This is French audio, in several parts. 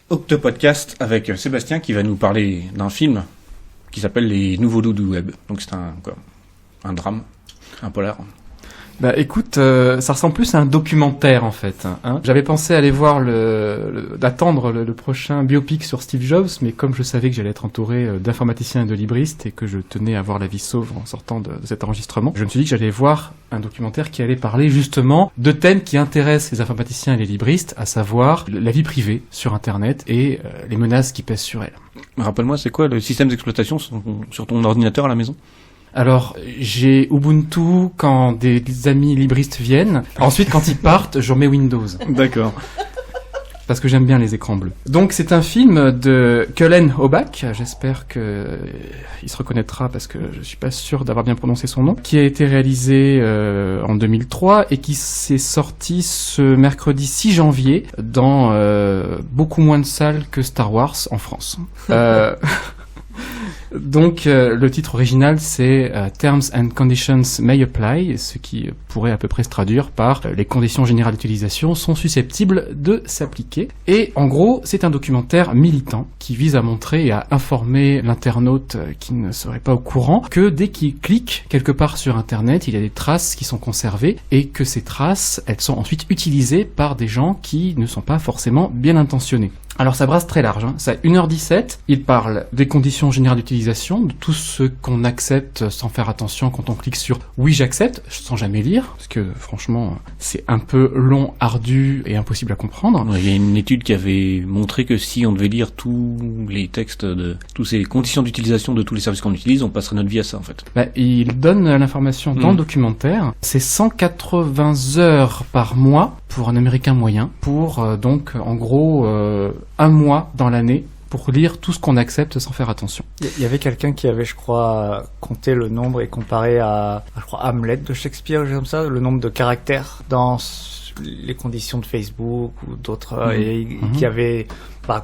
Octopodcast avec Sébastien qui va nous parler d'un film qui s'appelle Les Nouveaux Loups du Web. Donc c'est un drame, un polar. Bah écoute, ça ressemble plus à un documentaire en fait. Hein. J'avais pensé aller voir d'attendre le prochain biopic sur Steve Jobs, mais comme je savais que j'allais être entouré d'informaticiens et de libristes et que je tenais à avoir la vie sauve en sortant de cet enregistrement, je me suis dit que j'allais voir un documentaire qui allait parler justement de thèmes qui intéressent les informaticiens et les libristes, à savoir la vie privée sur Internet et les menaces qui pèsent sur elle. Rappelle-moi, c'est quoi le système d'exploitation sur ton ordinateur à la maison ? Alors, j'ai Ubuntu quand des amis libristes viennent. Ensuite, quand ils partent, je remets Windows. D'accord. Parce que j'aime bien les écrans bleus. Donc, c'est un film de Cullen Hoback. J'espère qu'il se reconnaîtra parce que je suis pas sûr d'avoir bien prononcé son nom. Qui a été réalisé en 2003 et qui s'est sorti ce mercredi 6 janvier dans beaucoup moins de salles que Star Wars en France. Donc le titre original c'est Terms and Conditions May Apply, ce qui pourrait à peu près se traduire par les conditions générales d'utilisation sont susceptibles de s'appliquer. Et en gros c'est un documentaire militant qui vise à montrer et à informer l'internaute qui ne serait pas au courant que dès qu'il clique quelque part sur internet il y a des traces qui sont conservées et que ces traces elles sont ensuite utilisées par des gens qui ne sont pas forcément bien intentionnés. Alors ça brasse très large, hein. Ça 1h17, il parle des conditions générales d'utilisation, de tout ce qu'on accepte sans faire attention quand on clique sur « oui j'accepte », sans jamais lire, parce que franchement c'est un peu long, ardu et impossible à comprendre. Il y a une étude qui avait montré que si on devait lire tous les textes de toutes ces conditions d'utilisation de tous les services qu'on utilise, on passerait notre vie à ça en fait. Bah, il donne l'information dans le documentaire, c'est 180 heures par mois pour un Américain moyen, pour donc en gros un mois dans l'année pour lire tout ce qu'on accepte sans faire attention. Il y avait quelqu'un qui avait, je crois, compté le nombre et comparé à je crois, Hamlet de Shakespeare, comme ça, le nombre de caractères dans les conditions de Facebook ou d'autres, et qui avait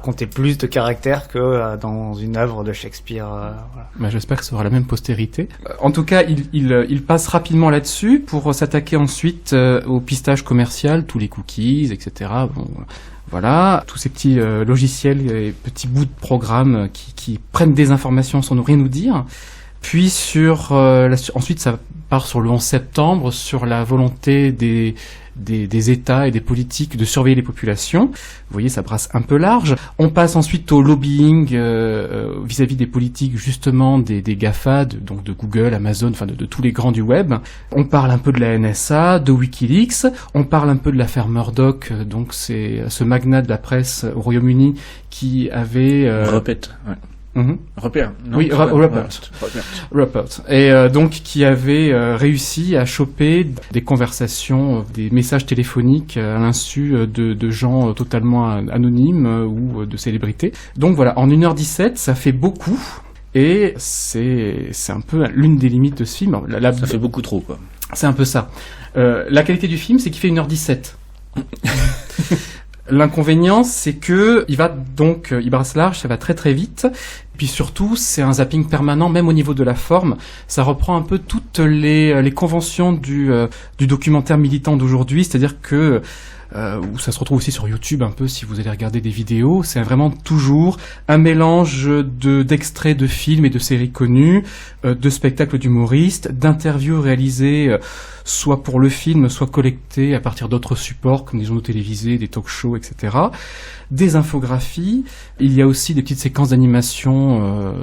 compté plus de caractères que dans une œuvre de Shakespeare. Voilà. Bah, j'espère que ça aura la même postérité. En tout cas, il passe rapidement là-dessus pour s'attaquer ensuite au pistage commercial, tous les cookies, etc. Bon, voilà, tous ces petits logiciels et petits bouts de programme qui prennent des informations sans rien nous dire. Puis ensuite ça part sur le 11 septembre, sur la volonté des États et des politiques de surveiller les populations. Vous voyez, ça brasse un peu large. On passe ensuite au lobbying vis-à-vis des politiques, justement, des GAFA, donc de Google, Amazon, enfin de tous les grands du web. On parle un peu de la NSA, de Wikileaks. On parle un peu de l'affaire Murdoch, donc c'est ce magnat de la presse au Royaume-Uni qui avait... Rupert, ouais. Rupert, non, oui, Rupert. Et donc qui avait réussi à choper des conversations, des messages téléphoniques à l'insu de gens totalement anonymes ou de célébrités. Donc voilà, en 1h17, ça fait beaucoup. Et c'est un peu l'une des limites de ce film. Ça fait beaucoup trop, quoi. C'est un peu ça. La qualité du film, c'est qu'il fait 1h17. L'inconvénient, c'est que il brasse large, ça va très très vite. Puis surtout, c'est un zapping permanent, même au niveau de la forme. Ça reprend un peu toutes les conventions du documentaire militant d'aujourd'hui, c'est-à-dire que où ça se retrouve aussi sur YouTube un peu si vous allez regarder des vidéos, c'est vraiment toujours un mélange d'extraits de films et de séries connues, de spectacles d'humoristes, d'interviews réalisées soit pour le film, soit collectées à partir d'autres supports comme des journaux télévisés, des talk-shows, etc. Des infographies. Il y a aussi des petites séquences d'animation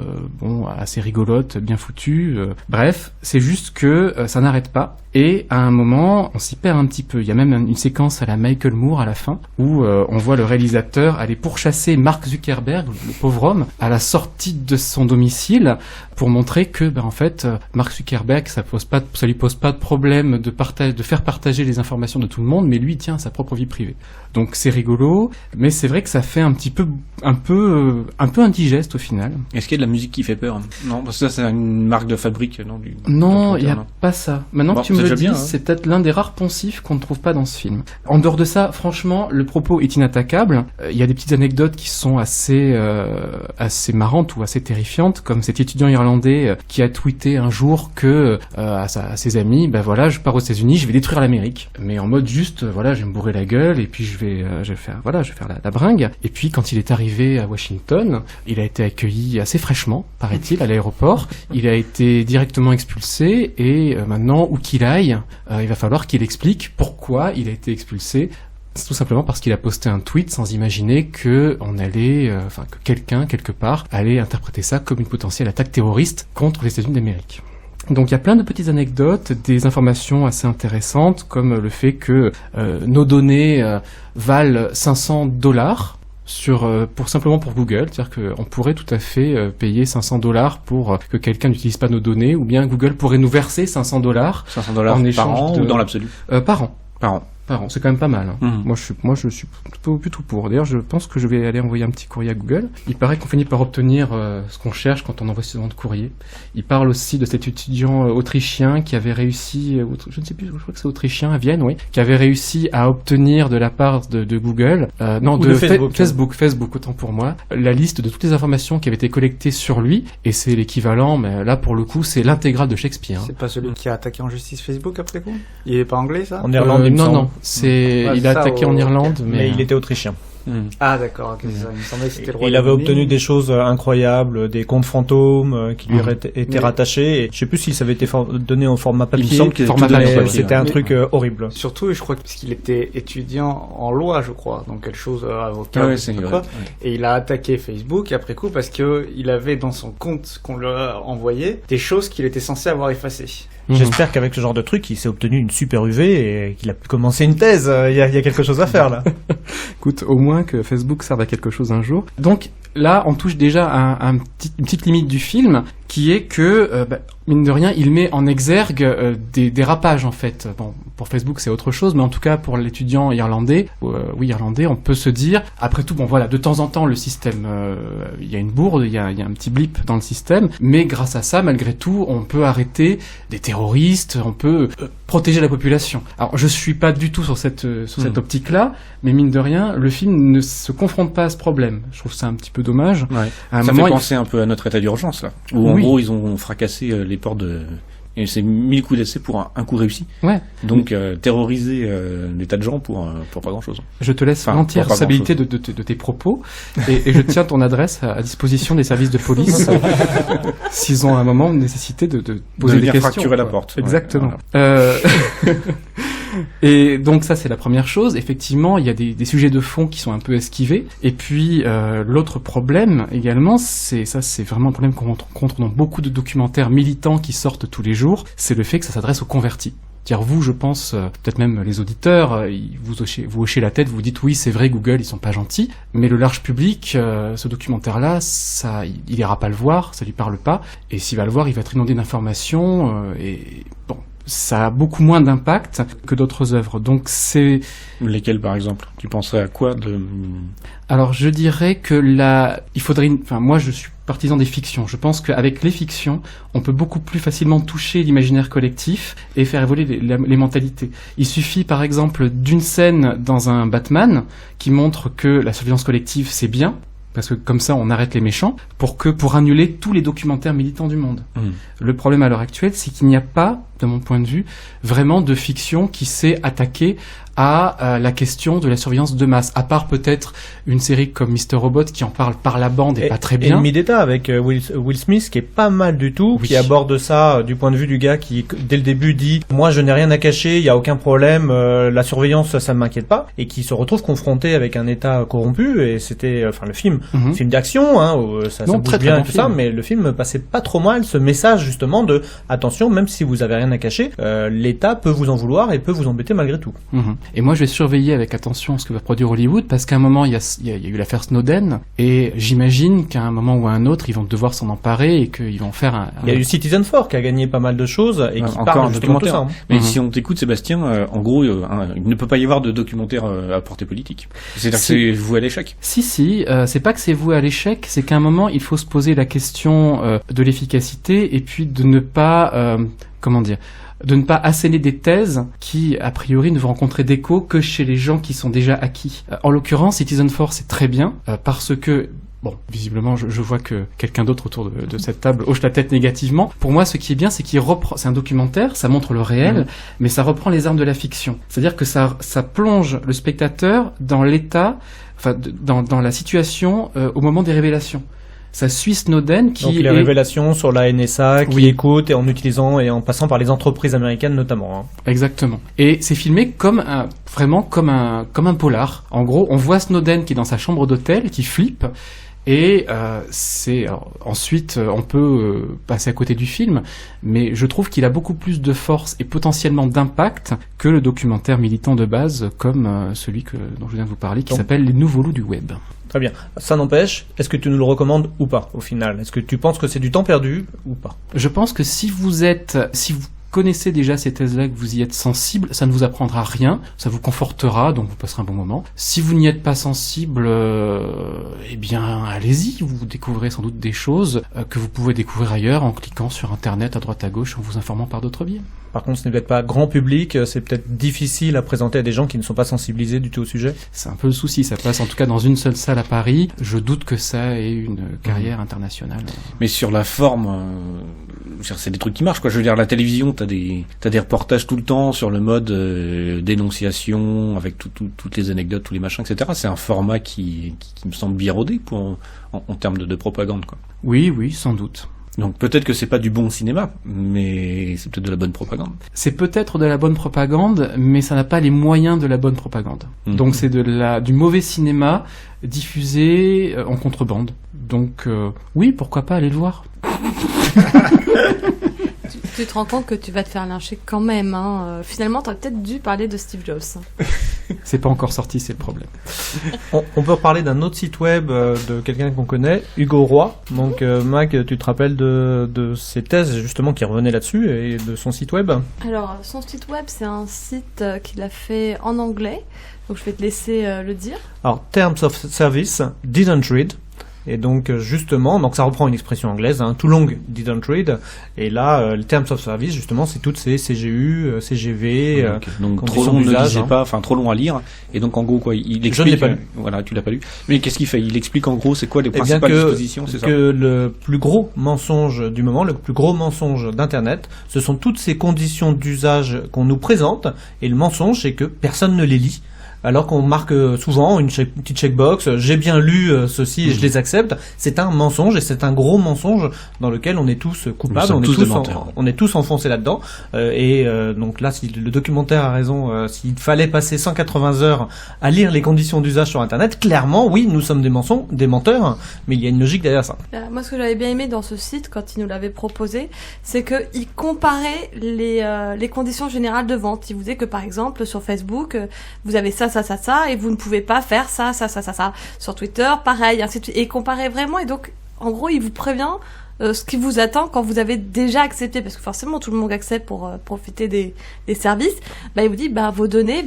assez rigolotes, bien foutues. Bref, c'est juste que ça n'arrête pas. Et à un moment, on s'y perd un petit peu. Il y a même une séquence à la Michael Moore à la fin, où on voit le réalisateur aller pourchasser Mark Zuckerberg, le pauvre homme, à la sortie de son domicile, pour montrer que, en fait, Mark Zuckerberg, ça lui pose pas de problème de faire partager les informations de tout le monde, mais lui tient à sa propre vie privée. Donc c'est rigolo, mais c'est vrai que ça fait un peu indigeste au final. Est-ce qu'il y a de la musique qui fait peur ? Non, parce que ça c'est une marque de fabrique, non ? Non, il n'y a pas ça. Maintenant que tu me le dis, c'est peut-être l'un des rares poncifs qu'on ne trouve pas dans ce film. En dehors de de ça, franchement, le propos est inattaquable. Il y a des petites anecdotes qui sont assez marrantes ou assez terrifiantes, comme cet étudiant irlandais qui a tweeté un jour que à ses amis, voilà, je pars aux États-Unis, je vais détruire l'Amérique, mais en mode juste, voilà, je vais me bourrer la gueule et puis je vais faire la bringue. Et puis quand il est arrivé à Washington, il a été accueilli assez fraîchement, paraît-il, à l'aéroport. Il a été directement expulsé et maintenant, où qu'il aille, il va falloir qu'il explique pourquoi il a été expulsé. C'est tout simplement parce qu'il a posté un tweet sans imaginer que que quelqu'un, quelque part, allait interpréter ça comme une potentielle attaque terroriste contre les États-Unis d'Amérique. Donc il y a plein de petites anecdotes, des informations assez intéressantes, comme le fait que nos données valent $500 simplement pour Google, c'est-à-dire qu'on pourrait tout à fait payer $500 pour que quelqu'un n'utilise pas nos données, ou bien Google pourrait nous verser $500 en échange par an ou dans l'absolu par an. Par an. C'est quand même pas mal. Mmh. Moi, je suis plutôt pour. D'ailleurs, je pense que je vais aller envoyer un petit courrier à Google. Il paraît qu'on finit par obtenir ce qu'on cherche quand on envoie ce genre de courrier. Il parle aussi de cet étudiant autrichien qui avait réussi, je ne sais plus, je crois que c'est autrichien, à Vienne, oui, qui avait réussi à obtenir de la part de Google, Facebook, autant pour moi, la liste de toutes les informations qui avaient été collectées sur lui, et c'est l'équivalent, mais là, pour le coup, c'est l'intégrale de Shakespeare. C'est pas celui qui a attaqué en justice Facebook après coup? Il est pas anglais, ça? En Irlande, non. Il a attaqué en Irlande, mais il était autrichien. Ah d'accord, okay, ça, il me semblait que c'était le Il avait obtenu des choses incroyables, des comptes fantômes qui lui étaient rattachés. Et je sais plus s'il avait été donné en format papier. Il me semble qu'il c'était un truc horrible. Surtout, je crois que parce qu'il était étudiant en loi, je crois, donc quelque chose avocat. Et il a attaqué Facebook après coup parce que il avait dans son compte qu'on lui a envoyé des choses qu'il était censé avoir effacées. J'espère qu'avec ce genre de truc, il s'est obtenu une super UV et qu'il a pu commencer une thèse. Il y a quelque chose à faire là. Écoute, au moins que Facebook serve à quelque chose un jour. Donc là, on touche déjà à une petite limite du film, qui est que, mine de rien, il met en exergue des dérapages, en fait. Bon, pour Facebook, c'est autre chose, mais en tout cas, pour l'étudiant irlandais, irlandais, on peut se dire, après tout, de temps en temps, le système, il y a une bourde, il y a un petit blip dans le système, mais grâce à ça, malgré tout, on peut arrêter des terroristes, on peut protéger la population. Alors, je suis pas du tout sur cette optique-là, mais mine de rien, le film ne se confronte pas à ce problème. Je trouve ça un petit peu dommage. Ouais. Ça fait penser un peu à notre état d'urgence, là, où en gros, ils ont fracassé les portes et c'est 1000 coups d'essai pour un coup réussi. Ouais. Donc terroriser des tas de gens pour pas grand chose. Je te laisse l'entière responsabilité de tes propos et je tiens ton adresse à disposition des services de police s'ils ont à un moment nécessité de poser des questions. Fracturer la porte. Exactement. Ouais, voilà. Et donc ça c'est la première chose. Effectivement, il y a des sujets de fond qui sont un peu esquivés. Et puis l'autre problème également, c'est vraiment un problème qu'on rencontre dans beaucoup de documentaires militants qui sortent tous les jours, c'est le fait que ça s'adresse aux convertis. C'est-à-dire vous, je pense, peut-être même les auditeurs, vous hochez la tête, vous dites oui, c'est vrai, Google, ils sont pas gentils, mais le large public, ce documentaire-là, il ira pas le voir, ça lui parle pas, et s'il va le voir, il va être inondé d'informations, et bon, ça a beaucoup moins d'impact que d'autres œuvres. Donc c'est... Lesquelles, par exemple? Tu penserais à quoi de... Alors je dirais que moi je suis partisan des fictions. Je pense qu'avec les fictions, on peut beaucoup plus facilement toucher l'imaginaire collectif et faire évoluer les mentalités. Il suffit par exemple d'une scène dans un Batman qui montre que la surveillance collective c'est bien, parce que comme ça on arrête les méchants, pour annuler tous les documentaires militants du monde. Le problème à l'heure actuelle, c'est qu'il n'y a pas, de mon point de vue, vraiment de fiction qui s'est attaquée à la question de la surveillance de masse, à part peut-être une série comme Mr. Robot qui en parle par la bande et pas très bien. Ennemi d'État avec Will Smith qui est pas mal du tout, qui aborde ça du point de vue du gars qui dès le début dit moi je n'ai rien à cacher, il y a aucun problème, la surveillance ça ne m'inquiète pas, et qui se retrouve confronté avec un État corrompu. Et c'était le film, film d'action, ça bouge très, bien et tout ça, mais le film passait pas trop mal ce message justement de attention, même si vous avez rien à cacher, l'État peut vous en vouloir et peut vous embêter malgré tout. Et moi, je vais surveiller avec attention ce que va produire Hollywood, parce qu'à un moment, il y a eu l'affaire Snowden, et j'imagine qu'à un moment ou à un autre, ils vont devoir s'en emparer et qu'ils vont faire Il y a eu Citizen4 qui a gagné pas mal de choses et qui parle justement de tout ça. Mais si on t'écoute, Sébastien, en gros, il ne peut pas y avoir de documentaire à portée politique. C'est-à-dire que c'est voué à l'échec. Si, c'est pas que c'est voué à l'échec, c'est qu'à un moment, il faut se poser la question de l'efficacité et puis de ne pas de ne pas asséner des thèses qui, a priori, ne vont rencontrer d'écho que chez les gens qui sont déjà acquis. En l'occurrence, Citizen Four, c'est très bien, parce que, bon, visiblement, je vois que quelqu'un d'autre autour de cette table hoche la tête négativement. Pour moi, ce qui est bien, c'est qu'il reprend, c'est un documentaire, ça montre le réel, mais ça reprend les armes de la fiction. C'est-à-dire que ça plonge le spectateur dans l'état, dans la situation, au moment des révélations. Ça suit Snowden qui donc les révélations sur la NSA qui écoute et en utilisant et en passant par les entreprises américaines notamment. Hein. Exactement. Et c'est filmé comme vraiment comme un polar. En gros, on voit Snowden qui est dans sa chambre d'hôtel, qui flippe. Et ensuite, on peut passer à côté du film, mais je trouve qu'il a beaucoup plus de force et potentiellement d'impact que le documentaire militant de base, comme celui dont je viens de vous parler, qui s'appelle Les Nouveaux Loups du Web. Très bien. Ça n'empêche, est-ce que tu nous le recommandes ou pas, au final ? Est-ce que tu penses que c'est du temps perdu ou pas ? Je pense que si vous connaissez déjà ces thèses-là, que vous y êtes sensible, ça ne vous apprendra rien, ça vous confortera, donc vous passerez un bon moment. Si vous n'y êtes pas sensible, eh bien, allez-y, vous découvrez sans doute des choses que vous pouvez découvrir ailleurs en cliquant sur Internet à droite à gauche, en vous informant par d'autres biais. Par contre, ce n'est peut-être pas grand public, c'est peut-être difficile à présenter à des gens qui ne sont pas sensibilisés du tout au sujet. C'est un peu le souci, ça passe en tout cas dans une seule salle à Paris. Je doute que ça ait une carrière internationale. Mais sur la forme, c'est des trucs qui marchent, quoi. Je veux dire, la télévision, t'as des reportages tout le temps sur le mode dénonciation, avec toutes les anecdotes, tous les machins, etc. C'est un format qui me semble bien rodé en termes de propagande, quoi. Oui, sans doute. Donc peut-être que c'est pas du bon cinéma, mais c'est peut-être de la bonne propagande. C'est peut-être de la bonne propagande, mais ça n'a pas les moyens de la bonne propagande. Donc c'est du mauvais cinéma diffusé en contrebande. Donc oui, pourquoi pas aller le voir. Tu te rends compte que tu vas te faire lyncher quand même, hein. Finalement, t'aurais peut-être dû parler de Steve Jobs. C'est pas encore sorti, c'est le problème. On peut reparler d'un autre site web de quelqu'un qu'on connaît, Hugo Roy. Donc Mac, tu te rappelles de ses thèses justement qui revenaient là-dessus et de son site web ? Alors, son site web, c'est un site qu'il a fait en anglais. Donc je vais te laisser le dire. Alors, Terms of Service, didn't read. Et donc justement, donc ça reprend une expression anglaise, too long didn't read. Et là, le Terms of Service, justement, c'est toutes ces CGU, CGV, donc trop long ne lisez pas, enfin trop long à lire. Et donc en gros quoi, il explique. Je ne l'ai pas lu. Voilà, tu l'as pas lu. Mais qu'est-ce qu'il fait ? Il explique en gros c'est quoi les principales dispositions, c'est ça ? Que le plus gros mensonge du moment, le plus gros mensonge d'Internet, ce sont toutes ces conditions d'usage qu'on nous présente. Et le mensonge, c'est que personne ne les lit. Alors qu'on marque souvent une petite checkbox, j'ai bien lu ceci et je les accepte. C'est un mensonge et c'est un gros mensonge dans lequel on est tous coupables, on est tous enfoncés là-dedans. Donc là, si le documentaire a raison, s'il fallait passer 180 heures à lire les conditions d'usage sur Internet, clairement, oui, nous sommes des menteurs, mais il y a une logique derrière ça. Moi, ce que j'avais bien aimé dans ce site, quand il nous l'avait proposé, c'est qu'il comparait les conditions générales de vente. Il vous disait que, par exemple, sur Facebook, vous avez ça, et vous ne pouvez pas faire ça. Sur Twitter, pareil, ainsi de suite. Et comparer vraiment, et donc, en gros, il vous prévient ce qui vous attend quand vous avez déjà accepté, parce que forcément tout le monde accepte pour profiter des services. Il vous dit vos données,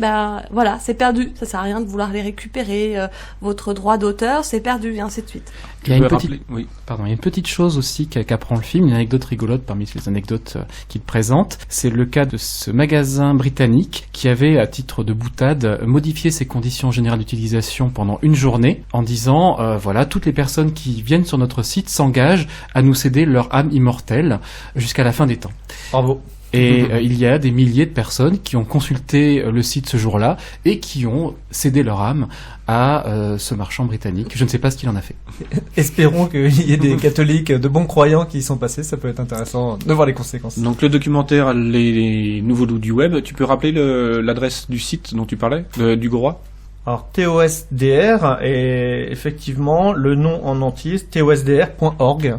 voilà, c'est perdu, ça sert à rien de vouloir les récupérer, votre droit d'auteur c'est perdu, et ainsi de suite. Il y a une petite chose aussi qu'apprend le film, une anecdote rigolote parmi les anecdotes qu'il présente, c'est le cas de ce magasin britannique qui avait, à titre de boutade, modifié ses conditions générales d'utilisation pendant une journée en disant voilà, toutes les personnes qui viennent sur notre site s'engagent à nous céder leur âme immortelle jusqu'à la fin des temps. Bravo. Et il y a des milliers de personnes qui ont consulté le site ce jour-là et qui ont cédé leur âme à ce marchand britannique. Je ne sais pas ce qu'il en a fait. Espérons qu'il y ait des catholiques de bons croyants qui y sont passés, ça peut être intéressant de voir les conséquences. Donc le documentaire Les Nouveaux Loups du Web, tu peux rappeler l'adresse du site dont tu parlais, d'Hugo Roy ? Alors TOSDR est effectivement le nom en entier, tosdr.org.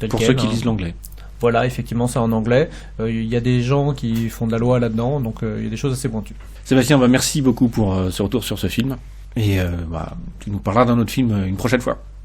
Pour ceux qui lisent l'anglais. Voilà, effectivement, c'est en anglais. Il y a des gens qui font de la loi là-dedans, donc il y a des choses assez pointues. Sébastien, merci beaucoup pour ce retour sur ce film. Et tu nous parleras d'un autre film une prochaine fois.